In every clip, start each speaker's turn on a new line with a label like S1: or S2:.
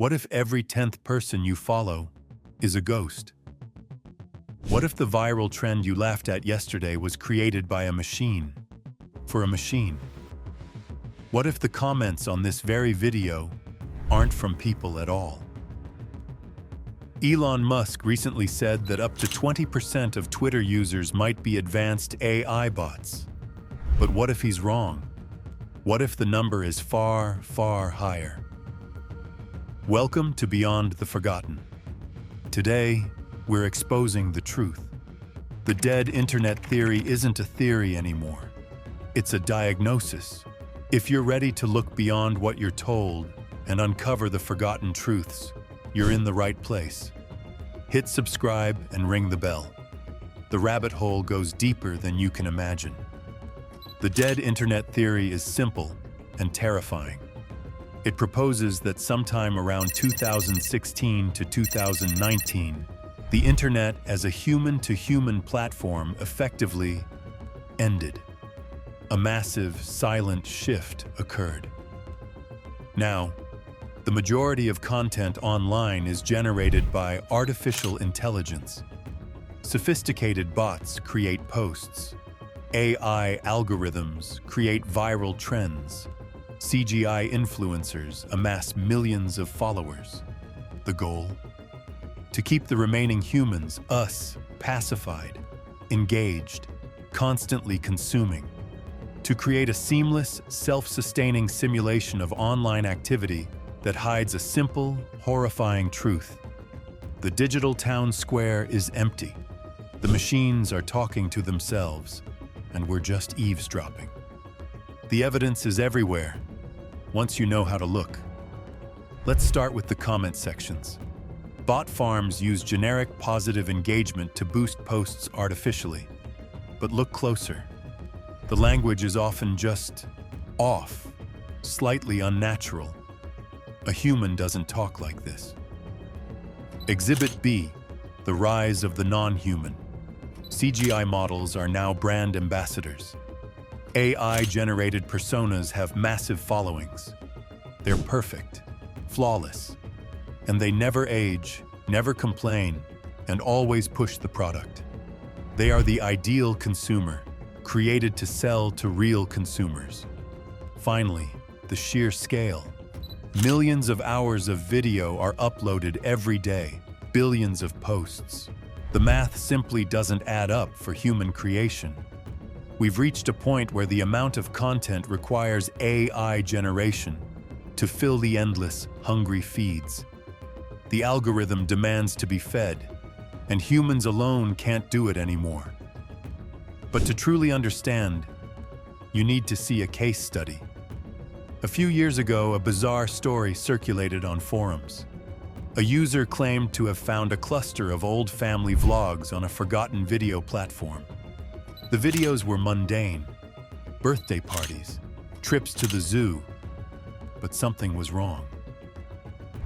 S1: What if every 10th person you follow is a ghost? What if the viral trend you laughed at yesterday was created by a machine, for a machine? What if the comments on this very video aren't from people at all? Elon Musk recently said that up to 20% of Twitter users might be advanced AI bots. But what if he's wrong? What if the number is far, far higher? Welcome to Beyond the Forgotten. Today, we're exposing the truth. The dead internet theory isn't a theory anymore. It's a diagnosis. If you're ready to look beyond what you're told and uncover the forgotten truths, you're in the right place. Hit subscribe and ring the bell. The rabbit hole goes deeper than you can imagine. The dead internet theory is simple and terrifying. It proposes that sometime around 2016 to 2019, the internet as a human-to-human platform effectively ended. A massive, silent shift occurred. Now, the majority of content online is generated by artificial intelligence. Sophisticated bots create posts. AI algorithms create viral trends. CGI influencers amass millions of followers. The goal? To keep the remaining humans, us, pacified, engaged, constantly consuming. To create a seamless, self-sustaining simulation of online activity that hides a simple, horrifying truth. The digital town square is empty. The machines are talking to themselves, and we're just eavesdropping. The evidence is everywhere, once you know how to look. Let's start with the comment sections. Bot farms use generic positive engagement to boost posts artificially. But look closer. The language is often just off, slightly unnatural. A human doesn't talk like this. Exhibit B, the rise of the non-human. CGI models are now brand ambassadors. AI-generated personas have massive followings. They're perfect, flawless, and they never age, never complain, and always push the product. They are the ideal consumer, created to sell to real consumers. Finally, the sheer scale. Millions of hours of video are uploaded every day, billions of posts. The math simply doesn't add up for human creation. We've reached a point where the amount of content requires AI generation to fill the endless, hungry feeds. The algorithm demands to be fed, and humans alone can't do it anymore. But to truly understand, you need to see a case study. A few years ago, a bizarre story circulated on forums. A user claimed to have found a cluster of old family vlogs on a forgotten video platform. The videos were mundane, birthday parties, trips to the zoo, but something was wrong.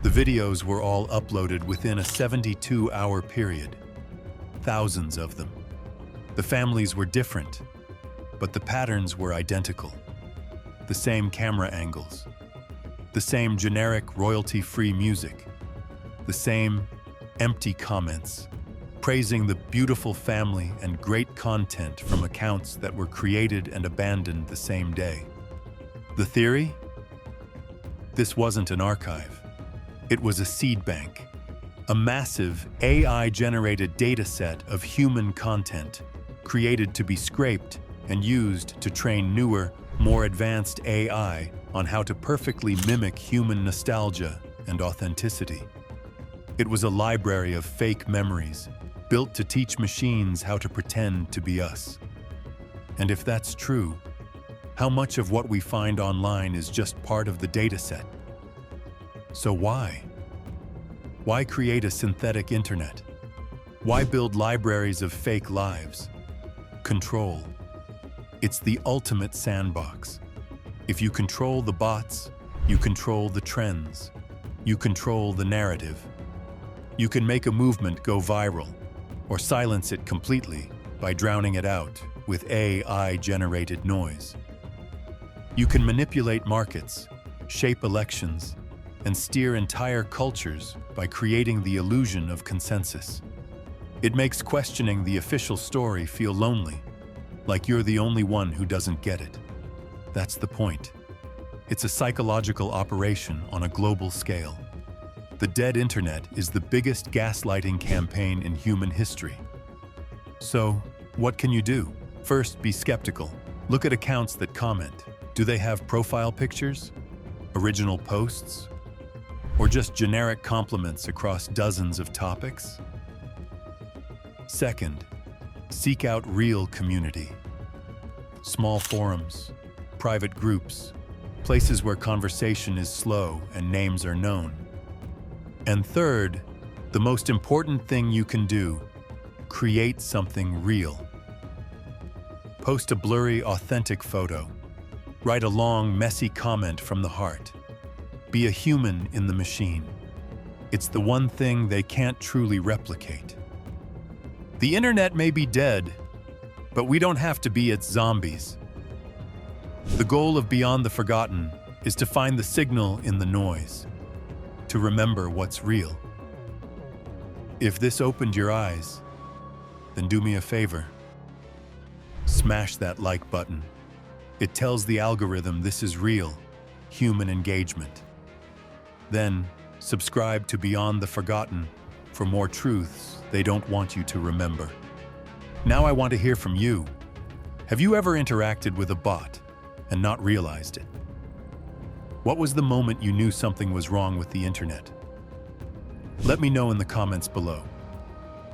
S1: The videos were all uploaded within a 72-hour period, thousands of them. The families were different, but the patterns were identical. The same camera angles, the same generic royalty-free music, the same empty comments, praising the beautiful family and great content from accounts that were created and abandoned the same day. The theory? This wasn't an archive. It was a seed bank, a massive AI-generated data set of human content created to be scraped and used to train newer, more advanced AI on how to perfectly mimic human nostalgia and authenticity. It was a library of fake memories, built to teach machines how to pretend to be us. And if that's true, how much of what we find online is just part of the data set? So why? Why create a synthetic internet? Why build libraries of fake lives? Control. It's the ultimate sandbox. If you control the bots, you control the trends. You control the narrative. You can make a movement go viral, or silence it completely by drowning it out with AI-generated noise. You can manipulate markets, shape elections, and steer entire cultures by creating the illusion of consensus. It makes questioning the official story feel lonely, like you're the only one who doesn't get it. That's the point. It's a psychological operation on a global scale. The dead internet is the biggest gaslighting campaign in human history. So, what can you do? First, be skeptical. Look at accounts that comment. Do they have profile pictures? Original posts? Or just generic compliments across dozens of topics? Second, seek out real community. Small forums, private groups, places where conversation is slow and names are known. And third, the most important thing you can do, create something real. Post a blurry, authentic photo. Write a long, messy comment from the heart. Be a human in the machine. It's the one thing they can't truly replicate. The internet may be dead, but we don't have to be its zombies. The goal of Beyond the Forgotten is to find the signal in the noise, to remember what's real. If this opened your eyes, then do me a favor. Smash that like button. It tells the algorithm this is real, human engagement. Then, subscribe to Beyond the Forgotten for more truths they don't want you to remember. Now I want to hear from you. Have you ever interacted with a bot and not realized it? What was the moment you knew something was wrong with the internet? Let me know in the comments below.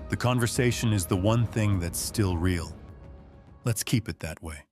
S1: The conversation is the one thing that's still real. Let's keep it that way.